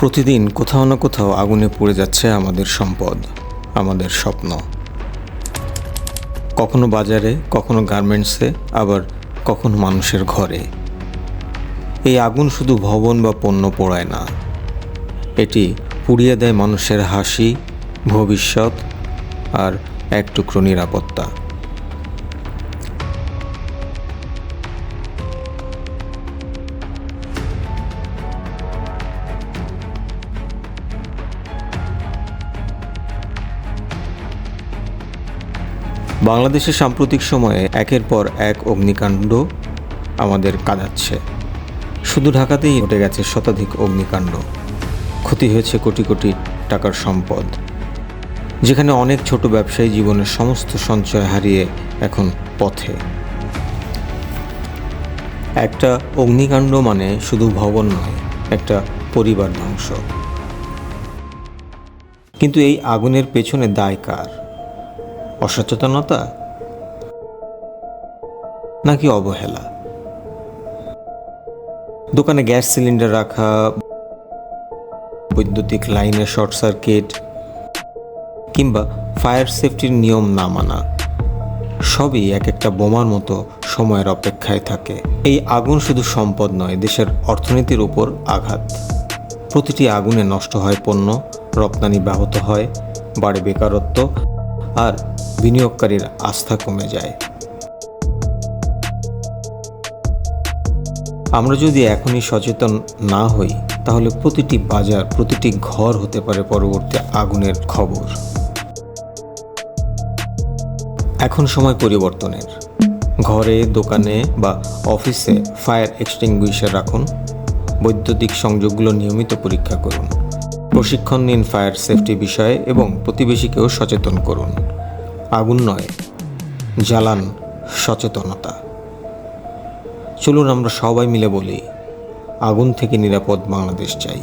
প্রতিদিন কোথাও না কোথাও আগুনে পুড়ে যাচ্ছে আমাদের সম্পদ, আমাদের স্বপ্ন। কখনো বাজারে, কখনো গার্মেন্টসে, আবার কখনো মানুষের ঘরে। এই আগুন শুধু ভবন বা পণ্য পোড়ায় না, এটি পুড়িয়ে দেয় মানুষের হাসি, ভবিষ্যৎ আর এক টুকরো নিরাপত্তা। বাংলাদেশের সাম্প্রতিক সময়ে একের পর এক অগ্নিকাণ্ড আমাদের কাঁদাচ্ছে। শুধু ঢাকাতেই ঘটে গেছে শতাধিক অগ্নিকাণ্ড, ক্ষতি হয়েছে কোটি কোটি টাকার সম্পদ, যেখানে অনেক ছোট ব্যবসায়ী জীবনের সমস্ত সঞ্চয় হারিয়ে এখন পথে। একটা অগ্নিকাণ্ড মানে শুধু ভবন নয়, একটা পরিবার ধ্বংস। কিন্তু এই আগুনের পেছনে দায় কার? অসচেতনতা নাকি অবহেলা? দোকানে গ্যাস সিলিন্ডার রাখা, বৈদ্যুতিক লাইনের শর্ট সার্কিট কিংবা ফায়ার সেফটির নিয়ম না মানা, সবই এক একটা বোমার মতো সময়ের অপেক্ষায় থাকে। এই আগুন শুধু সম্পদ নয়, দেশের অর্থনীতির উপর আঘাত। প্রতিটি আগুনে নষ্ট হয় পণ্য, রপ্তানি ব্যাহত হয়, বাড়ে বেকারত্ব আর বিনিয়োগকারীর আস্থা কমে যায়। আমরা যদি এখনই সচেতন না হই, তাহলে প্রতিটি বাজার, প্রতিটি ঘর হতে পারে পরবর্তী আগুনের খবর। এখন সময় পরিবর্তনের। ঘরে, দোকানে বা অফিসে ফায়ার এক্সটিংগুইশার রাখুন। বৈদ্যুতিক সংযোগগুলো নিয়মিত পরীক্ষা করুন। প্রশিক্ষণ নিন ফায়ার সেফটি বিষয়ে এবং প্রতিবেশীকেও সচেতন করুন। আগুন নয়, জ্বালান সচেতনতা। চলুন আমরা সবাই মিলে বলি, আগুন থেকে নিরাপদ বাংলাদেশ চাই।